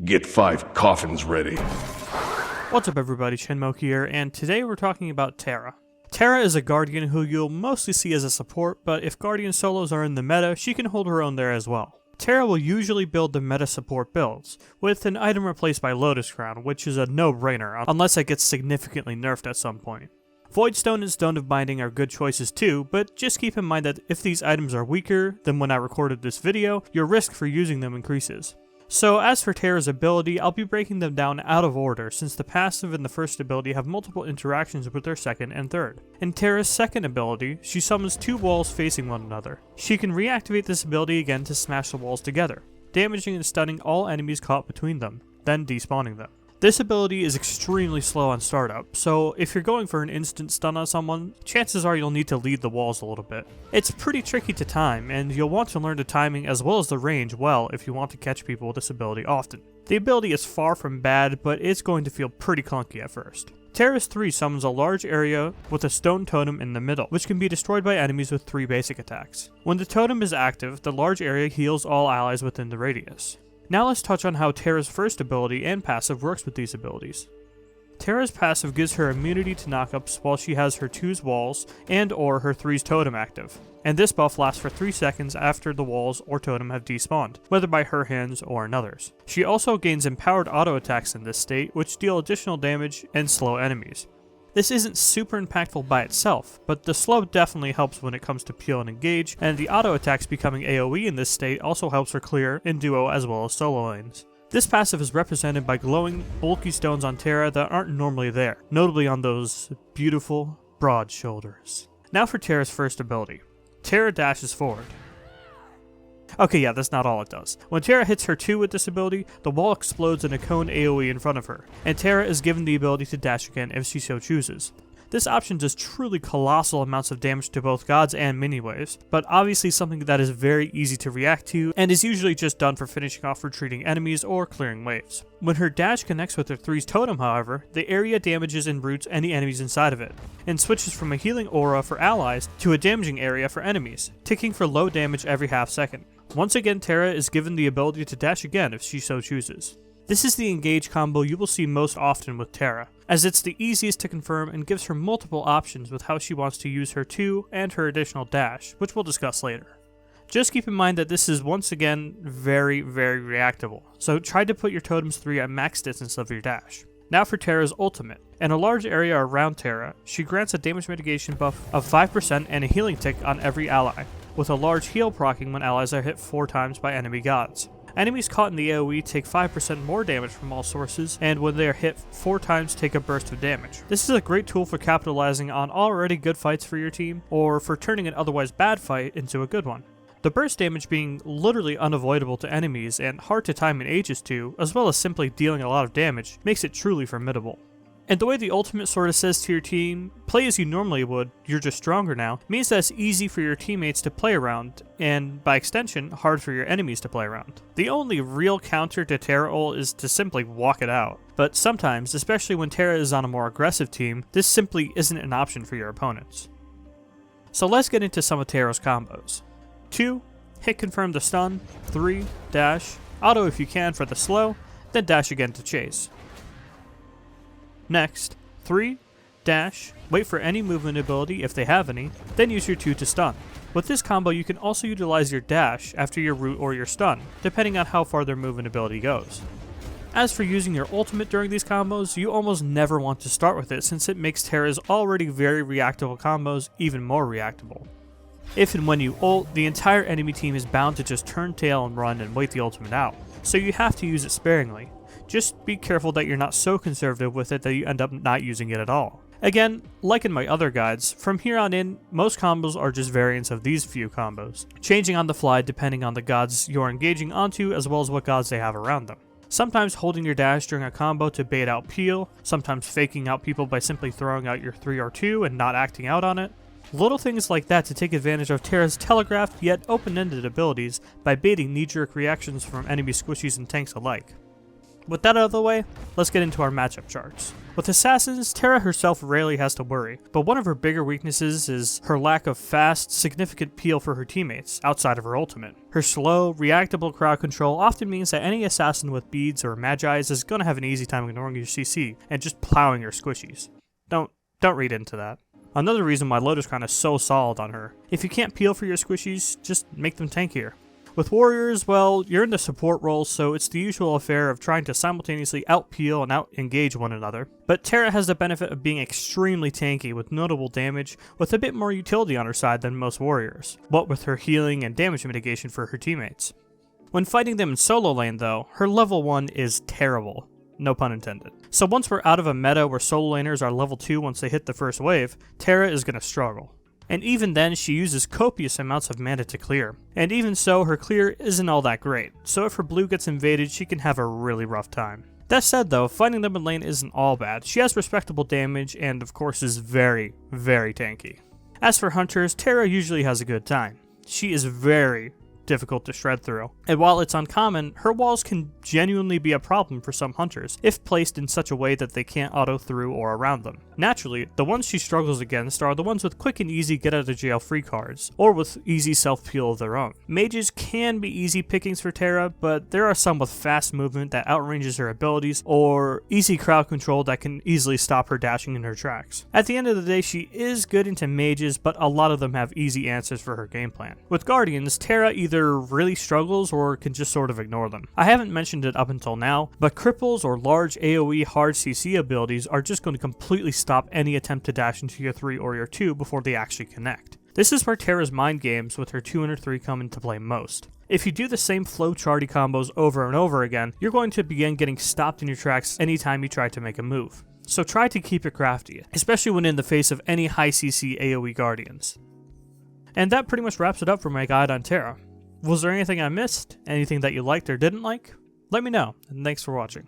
Get 5 coffins ready. What's up everybody, Shenmo here, and today we're talking about Terra. Terra is a Guardian who you'll mostly see as a support, but if Guardian solos are in the meta, she can hold her own there as well. Terra will usually build the meta support builds, with an item replaced by Lotus Crown, which is a no-brainer, unless it gets significantly nerfed at some point. Voidstone and Stone of Binding are good choices too, but just keep in mind that if these items are weaker than when I recorded this video, your risk for using them increases. So as for Terra's ability, I'll be breaking them down out of order since the passive and the first ability have multiple interactions with their second and third. In Terra's second ability, she summons 2 walls facing one another. She can reactivate this ability again to smash the walls together, damaging and stunning all enemies caught between them, then despawning them. This ability is extremely slow on startup, so if you're going for an instant stun on someone, chances are you'll need to lead the walls a little bit. It's pretty tricky to time, and you'll want to learn the timing as well as the range well if you want to catch people with this ability often. The ability is far from bad, but it's going to feel pretty clunky at first. Terra's 3 summons a large area with a stone totem in the middle, which can be destroyed by enemies with 3 basic attacks. When the totem is active, the large area heals all allies within the radius. Now let's touch on how Terra's first ability and passive works with these abilities. Terra's passive gives her immunity to knockups while she has her 2's walls and or her 3's totem active, and this buff lasts for 3 seconds after the walls or totem have despawned, whether by her hands or another's. She also gains empowered auto attacks in this state, which deal additional damage and slow enemies. This isn't super impactful by itself, but the slow definitely helps when it comes to peel and engage, and the auto attacks becoming AoE in this state also helps her clear in duo as well as solo lanes. This passive is represented by glowing, bulky stones on Terra that aren't normally there, notably on those beautiful, broad shoulders. Now for Terra's first ability. Terra dashes forward. Okay, yeah, that's not all it does. When Terra hits her 2 with this ability, the wall explodes in a cone AoE in front of her, and Terra is given the ability to dash again if she so chooses. This option does truly colossal amounts of damage to both gods and mini-waves, but obviously something that is very easy to react to, and is usually just done for finishing off retreating enemies or clearing waves. When her dash connects with her 3's totem, however, the area damages and roots any enemies inside of it, and switches from a healing aura for allies to a damaging area for enemies, ticking for low damage every half second. Once again, Terra is given the ability to dash again if she so chooses. This is the engage combo you will see most often with Terra, as it's the easiest to confirm and gives her multiple options with how she wants to use her 2 and her additional dash, which we'll discuss later. Just keep in mind that this is once again very reactable, so try to put your totems 3 at max distance of your dash. Now for Terra's ultimate. In a large area around Terra, she grants a damage mitigation buff of 5% and a healing tick on every ally, with a large heal proccing when allies are hit 4 times by enemy gods. Enemies caught in the AoE take 5% more damage from all sources, and when they are hit 4 times take a burst of damage. This is a great tool for capitalizing on already good fights for your team, or for turning an otherwise bad fight into a good one. The burst damage being literally unavoidable to enemies and hard to time in Aegis to, as well as simply dealing a lot of damage, makes it truly formidable. And the way the ultimate sort of says to your team, play as you normally would, you're just stronger now, means that it's easy for your teammates to play around, and by extension, hard for your enemies to play around. The only real counter to Terra ult is to simply walk it out, but sometimes, especially when Terra is on a more aggressive team, this simply isn't an option for your opponents. So let's get into some of Terra's combos. 2. Hit confirm the stun, 3. Dash, auto if you can for the slow, then dash again to chase. Next, 3, dash, wait for any movement ability if they have any, then use your 2 to stun. With this combo you can also utilize your dash after your root or your stun, depending on how far their movement ability goes. As for using your ultimate during these combos, you almost never want to start with it since it makes Terra's already very reactable combos even more reactable. If and when you ult, the entire enemy team is bound to just turn tail and run and wait the ultimate out, so you have to use it sparingly. Just be careful that you're not so conservative with it that you end up not using it at all. Again, like in my other guides, from here on in, most combos are just variants of these few combos, changing on the fly depending on the gods you're engaging onto as well as what gods they have around them. Sometimes holding your dash during a combo to bait out peel, sometimes faking out people by simply throwing out your 3 or 2 and not acting out on it. Little things like that to take advantage of Terra's telegraphed yet open-ended abilities by baiting knee-jerk reactions from enemy squishies and tanks alike. With that out of the way, let's get into our matchup charts. With assassins, Terra herself rarely has to worry, but one of her bigger weaknesses is her lack of fast, significant peel for her teammates, outside of her ultimate. Her slow, reactable crowd control often means that any assassin with beads or magis is going to have an easy time ignoring your CC and just plowing your squishies. Don't read into that. Another reason why Lotus Crown is so solid on her. If you can't peel for your squishies, just make them tankier. With warriors, well, you're in the support role, so it's the usual affair of trying to simultaneously out-peel and out-engage one another. But Terra has the benefit of being extremely tanky with notable damage, with a bit more utility on her side than most warriors, what with her healing and damage mitigation for her teammates. When fighting them in solo lane though, her level 1 is terrible. No pun intended. So once we're out of a meta where solo laners are level 2 once they hit the first wave, Terra is going to struggle. And even then, she uses copious amounts of mana to clear. And even so, her clear isn't all that great, so if her blue gets invaded, she can have a really rough time. That said though, fighting them in lane isn't all bad. She has respectable damage and of course is very, very tanky. As for hunters, Terra usually has a good time. She is very difficult to shred through. And while it's uncommon, her walls can genuinely be a problem for some hunters, if placed in such a way that they can't auto through or around them. Naturally, the ones she struggles against are the ones with quick and easy get out of jail free cards, or with easy self-peel of their own. Mages can be easy pickings for Terra, but there are some with fast movement that outranges her abilities, or easy crowd control that can easily stop her dashing in her tracks. At the end of the day, she is good into mages, but a lot of them have easy answers for her game plan. With Guardians, Terra either really struggles or can just sort of ignore them. I haven't mentioned it up until now, but cripples or large AoE hard CC abilities are just going to completely stop any attempt to dash into your 3 or your 2 before they actually connect. This is where Terra's mind games with her 2 and her 3 come into play most. If you do the same flowcharty combos over and over again, you're going to begin getting stopped in your tracks anytime you try to make a move. So try to keep it crafty, especially when in the face of any high CC AoE Guardians. And that pretty much wraps it up for my guide on Terra. Was there anything I missed? Anything that you liked or didn't like? Let me know, and thanks for watching.